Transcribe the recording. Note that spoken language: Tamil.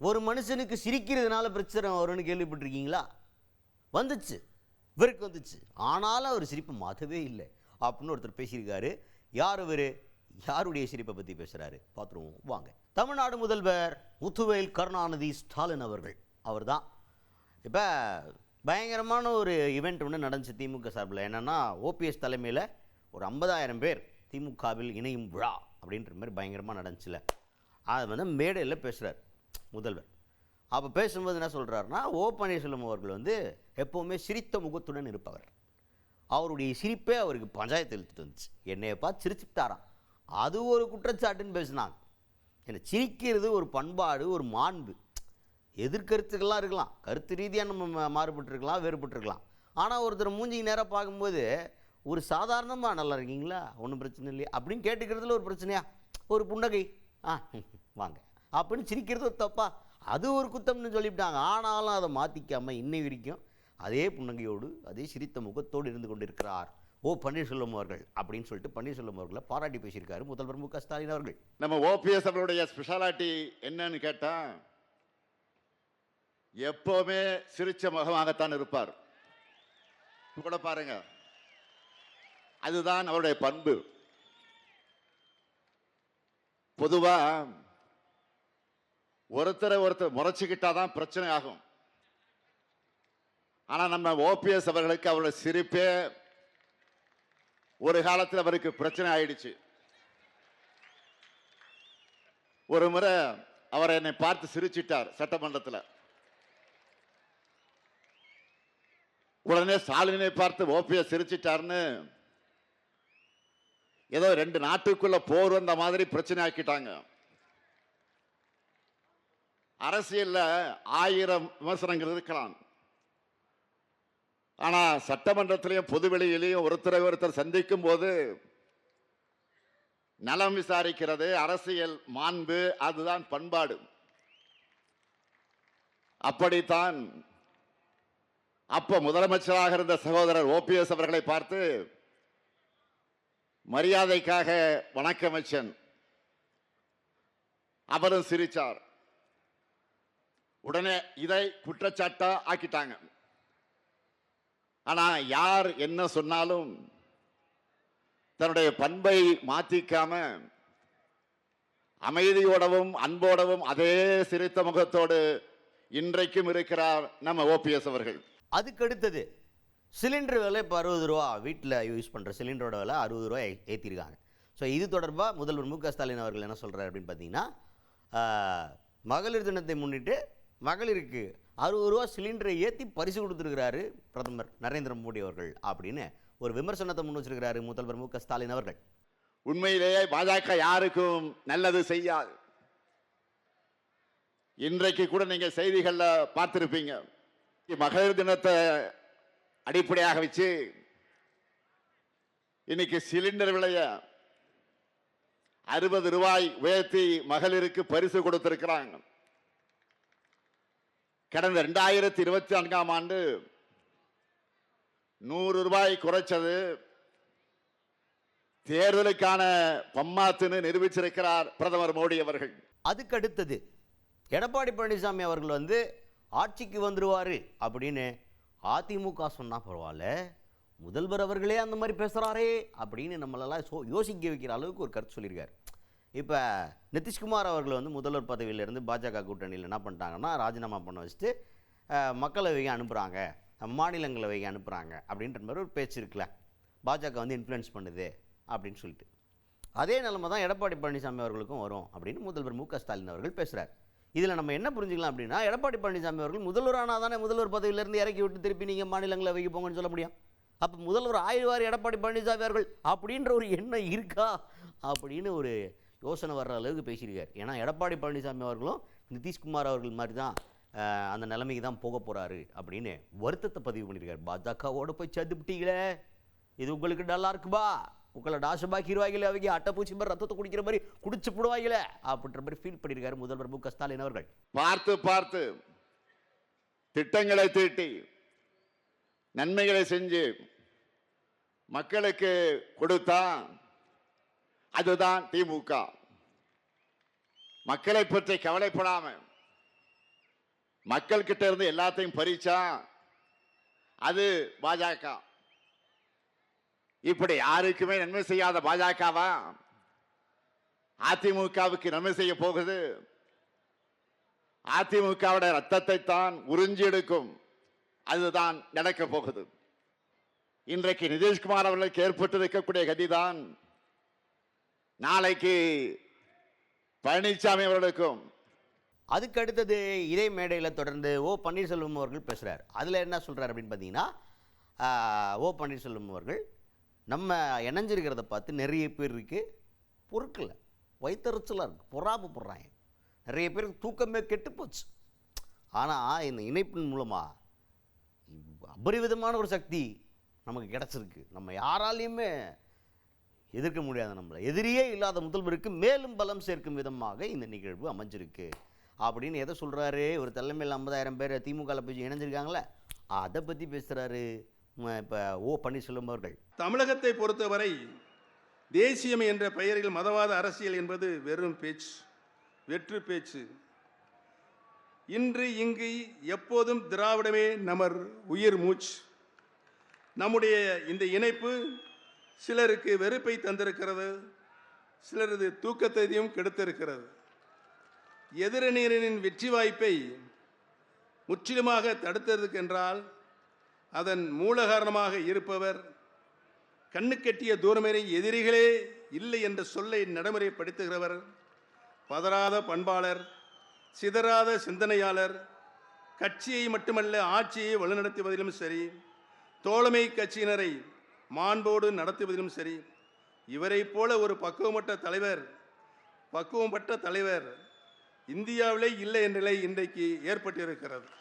ஒரு மனுஷனுக்கு சிரிக்கிறதுனால பிரச்சனை வரும்னு கேள்விப்பட்டிருக்கீங்களா? வந்துச்சு, இவருக்கு வந்துச்சு. ஆனாலும் அவர் சிரிப்பை மாற்றவே இல்லை அப்படின்னு ஒருத்தர் பேசியிருக்காரு. யார் இவர்? யாருடைய சிரிப்பை பற்றி பேசுகிறாரு பார்த்துருவோம் வாங்க. தமிழ்நாடு முதல்வர் முத்துவேல் கருணாநிதி ஸ்டாலின் அவர்கள். அவர் தான் இப்போ பயங்கரமான ஒரு ஈவெண்ட் ஒன்று நடந்துச்சு திமுக சார்பில். என்னென்னா, ஓபிஎஸ் தலைமையில் ஒரு 50,000 பேர் திமுகவில் இணையும் விழா அப்படின்ற மாதிரி பயங்கரமாக நடந்துச்சுல. அது வந்து மேடையில் பேசுகிறார் முதல்வர். அப்போ பேசும்போது என்ன சொல்கிறாருன்னா, ஓ பன்னீர்செல்வம் அவர்கள் வந்து எப்போவுமே சிரித்த முகத்துடன் இருப்பவர். அவருடைய சிரிப்பே அவருக்கு பஞ்சாயத்து இழுத்துட்டு வந்துச்சு. என்னைய பார்த்து சிரிச்சுட்டாராம், அது ஒரு குற்றச்சாட்டுன்னு பேசினாங்க. ஏன்னா சிரிக்கிறது ஒரு பண்பாடு, ஒரு மாண்பு. எதிர்கருத்துக்கெல்லாம் இருக்கலாம், கருத்து ரீதியாக நம்ம மாறுபட்டுருக்கலாம், வேறுபட்டுருக்கலாம். ஆனால் ஒருத்தர் மூஞ்சிக்கு நேராக பார்க்கும்போது ஒரு சாதாரணமாக நல்லா இருக்கீங்களா, ஒன்றும் பிரச்சனை இல்லையா அப்படின்னு கேட்டுக்கிறதுல ஒரு பிரச்சனையா? ஒரு புன்னகை, வாங்க அப்படின்னு சிரிக்கிறது ஒரு தப்பா? அது ஒரு குத்தம்னு சொல்லிவிட்டாங்க. ஆனாலும் அதை மாற்றிக்காமல் இன்னை வரைக்கும் அதே புன்னகையோடு அதே சிரித்த முகத்தோடு இருந்து கொண்டிருக்கிறார் ஓ பன்னீர்செல்வம் அவர்கள் அப்படின்னு சொல்லிட்டு பன்னீர்செல்வம் அவர்களை பாராட்டி பேசியிருக்காரு முதல்வர் மு க ஸ்டாலின் அவர்கள். நம்ம ஓபிஎஸ் அவருடைய ஸ்பெஷாலிட்டி என்னன்னு கேட்டா, எப்பவுமே சிரிச்ச முகமாகத்தான் இருப்பார். கூட பாருங்க, அதுதான் அவருடைய பண்பு. பொதுவா ஒருத்தரை ஒருத்தர் முறைச்சுக்கிட்டாதான் பிரச்சனை ஆகும். ஆனா நம்ம ஓபிஎஸ் அவர்களுக்கு அவருடைய சிரிப்பே ஒரு காலத்தில் அவருக்கு பிரச்சனை ஆயிடுச்சு. ஒரு முறை அவர் என்னை பார்த்து சிரிச்சிட்டார் சட்டமன்றத்தில். உடனே ஸ்டாலினை பார்த்து ஓபிஎஸ் சிரிச்சிட்டார்னு ஏதோ 2 நாட்டுக்குள்ள போர் வந்த மாதிரி பிரச்சனை ஆக்கிட்டாங்க. அரசியல்ல 1000 விமர்சனங்கள் இருக்கலாம். ஆனா சட்டமன்றத்திலையும் பொதுவெளியிலையும் ஒருத்தர் சந்திக்கும் போது நலம் விசாரிக்கிறது அரசியல் மாண்பு, அதுதான் பண்பாடு. அப்படித்தான் அப்ப முதலமைச்சராக இருந்த சகோதரர் ஓபிஎஸ் அவர்களை பார்த்து மரியாதைக்காக வணக்கம் வச்சன். அவரும் சிரிச்சார். உடனே இதை குற்றச்சாட்டா ஆக்கிட்டாங்க. ஆனா யார் என்ன சொன்னாலும் தன்னுடைய பண்பை மாத்திக்காம அமைதியோடவும் அன்போடவும் அதே சிரித்த முகத்தோடு இன்றைக்கும் இருக்கிறார் நம்ம ஓபிஎஸ் அவர்கள். அதுக்கு அடுத்தது சிலிண்டர் விலை இப்போ 60 ரூபா, வீட்டில் யூஸ் பண்ணுற சிலிண்டரோட விலை 60 ரூபா ஏற்றிருக்காங்க. ஸோ இது தொடர்பாக முதல்வர் மு க ஸ்டாலின் அவர்கள் என்ன சொல்கிறார் அப்படின்னு பார்த்தீங்கன்னா, மகளிர் தினத்தை முன்னிட்டு மகளிருக்கு 60 ரூபா சிலிண்டரை ஏற்றி பரிசு கொடுத்துருக்கிறாரு பிரதமர் நரேந்திர மோடி அவர்கள் அப்படின்னு ஒரு விமர்சனத்தை முன் வச்சிருக்கிறாரு முதல்வர் மு க ஸ்டாலின் அவர்கள். உண்மையிலேயே பாஜக யாருக்கும் நல்லது செய்யாது. இன்றைக்கு கூட நீங்க செய்திகள்ல பார்த்திருப்பீங்க, மகளிர் தினத்தை அடிப்படையாக வச்சு இன்னைக்கு சிலிண்டர் விலைய 60 ரூபாய் உயர்த்தி மகளிருக்கு பரிசு கொடுத்திருக்கிறாங்க. கடந்த 2024ஆம் ஆண்டு 100 ரூபாய் குறைச்சது தேர்தலுக்கான பம்மாத்துன்னு நிரூபிச்சிருக்கிறார் பிரதமர் மோடி அவர்கள். அதுக்கு அடுத்தது எடப்பாடி பழனிசாமி அவர்கள் வந்து ஆட்சிக்கு வந்துருவாரு அப்படின்னு அதிமுக சொன்னா பரவாயில்ல, முதல்வர் அவர்களே அந்த மாதிரி பேசுகிறாரே அப்படின்னு நம்மளெல்லாம் யோசிக்க வைக்கிற அளவுக்கு ஒரு கருத்து சொல்லியிருக்காரு. இப்போ நிதிஷ்குமார் அவர்கள் வந்து முதல்வர் பதவியிலேருந்து பாஜக கூட்டணியில் என்ன பண்ணிட்டாங்கன்னா ராஜினாமா பண்ண வச்சுட்டு மக்களவைக்கு அனுப்புகிறாங்க, மாநிலங்களவைக்கு அனுப்புகிறாங்க அப்படின்ற மாதிரி ஒரு பேச்சு இருக்குல்ல, பாஜக வந்து இன்ஃப்ளூயன்ஸ் பண்ணுது அப்படின்னு சொல்லிட்டு. அதே நிலைமை தான் எடப்பாடி பழனிசாமி அவர்களுக்கும் வரும் அப்படின்னு முதல்வர் மு க ஸ்டாலின் அவர்கள் பேசுகிறார். இதில் நம்ம என்ன புரிஞ்சுக்கலாம் அப்படின்னா, எடப்பாடி பழனிசாமி அவர்கள் முதல்வரானால் தானே முதல்வர் பதவியிலேருந்து இறக்கி விட்டு திருப்பி நீங்கள் மாநிலங்களவைக்கு போங்கன்னு சொல்ல முடியும். அப்போ முதல்வர் ஆய்வார் எடப்பாடி பழனிசாமி அவர்கள் அப்படின்ற ஒரு எண்ணம் இருக்கா அப்படின்னு ஒரு யோசனை வர்ற அளவுக்கு பேசியிருக்கார். ஏன்னா எடப்பாடி பழனிசாமி அவர்களும் நிதிஷ்குமார் அவர்கள் மாதிரி தான் அந்த நிலைமைக்கு தான் போக போகிறாரு அப்படின்னு வருத்தத்தை பதிவு பண்ணியிருக்காரு. பாஜகவோடு போய் சேர்ந்துவிட்டீங்களே, இது உங்களுக்கு நல்லா இருக்குபா, உங்களை டாஷபாக்கிடுவாங்களே, அவங்க அட்டைப்பூச்சி மாதிரி ரத்தத்தை குடிக்கிற மாதிரி குடிச்சு போடுவாங்களே அப்படின்ற மாதிரி ஃபீல் பண்ணியிருக்காரு முதல்வர் மு க ஸ்டாலின் அவர்கள். பார்த்து பார்த்து திட்டங்களை தீட்டி நன்மைகளை செஞ்சு மக்களுக்கு கொடுத்தா அதுதான் திமுக. மக்களை பற்றி கவலைப்படாம மக்கள் கிட்ட இருந்து எல்லாத்தையும் பறிச்சா அது பாஜக. இப்படி யாருக்குமே நன்மை செய்யாத பாஜகவா அதிமுகவுக்கு நன்மை செய்ய போகுது? அதிமுகவோட ரத்தத்தை தான் உறிஞ்சி எடுக்கும். அதுதான் நடக்க போகுது. இன்றைக்கு நிதிஷ்குமார் அவர்களுக்கு ஏற்பட்டிருக்கக்கூடிய கதிதான் நாளைக்கு பழனிசாமி அவர்களுக்கும். அதுக்கு அடுத்தது இதே மேடையில் தொடர்ந்து ஓ பன்னீர்செல்வம் அவர்கள் பேசுகிறார். அதில் என்ன சொல்கிறார் அப்படின்னு பார்த்தீங்கன்னா, ஓ பன்னீர்செல்வம் அவர்கள் நம்ம இணைஞ்சிருக்கிறத பார்த்து நிறைய பேருக்கு பொறுக்கல, வயிற்றுச்சலாக இருக்குது, பொறாப்பு போடுறாங்க, நிறைய பேருக்கு தூக்கமே கெட்டு போச்சு. ஆனால் இந்த இணைப்பின் மூலமாக அபரிவிதமான ஒரு சக்தி நமக்கு கிடச்சிருக்கு. நம்ம யாராலையுமே எதிர்க்க முடியாது. நம்மளை எதிரியே இல்லாத முதல்வருக்கு மேலும் பலம் சேர்க்கும் விதமாக இந்த நிகழ்வு அமைஞ்சிருக்கு அப்படின்னு எதை சொல்கிறாரு? ஒரு தலைமையில் 50,000 பேர் திமுகவில் போய் இணைஞ்சிருக்காங்களே, அதை பற்றி பேசுகிறாரு இப்போ ஓ பன்னீர்செல்வம் அவர்கள். தமிழகத்தை பொறுத்தவரை தேசியம் என்ற பெயரில் மதவாத அரசியல் என்பது வெறும் பேச்சு, வெற்று பேச்சு. இன்று இங்கு எப்போதும் திராவிடமே நமர் உயிர் மூச்சு. நம்முடைய இந்த இணைப்பு சிலருக்கு வெறுப்பை தந்திருக்கிறது, சிலரது தூக்கத்தையும் கெடுத்திருக்கிறது. எதிரணியினரின் வெற்றி வாய்ப்பை முற்றிலுமாக தடுத்ததற்கென்றால் அதன் மூல காரணமாக இருப்பவர் கண்ணுக்கெட்டிய தூரமேறி எதிரிகளே இல்லை என்ற சொல்லை நடைமுறைப்படுத்துகிறவர், பதறாத பண்பாளர், சிதறாத சிந்தனையாளர், கட்சியை மட்டுமல்ல ஆட்சியை வழிநடத்துவதிலும் சரி, தோழமை கட்சியினரை மாண்போடு நடத்துவதிலும் சரி, இவரைப் போல ஒரு பக்குவப்பட்ட தலைவர் இந்தியாவிலே இல்லை என்ற நிலை இன்றைக்கு ஏற்பட்டிருக்கிறது.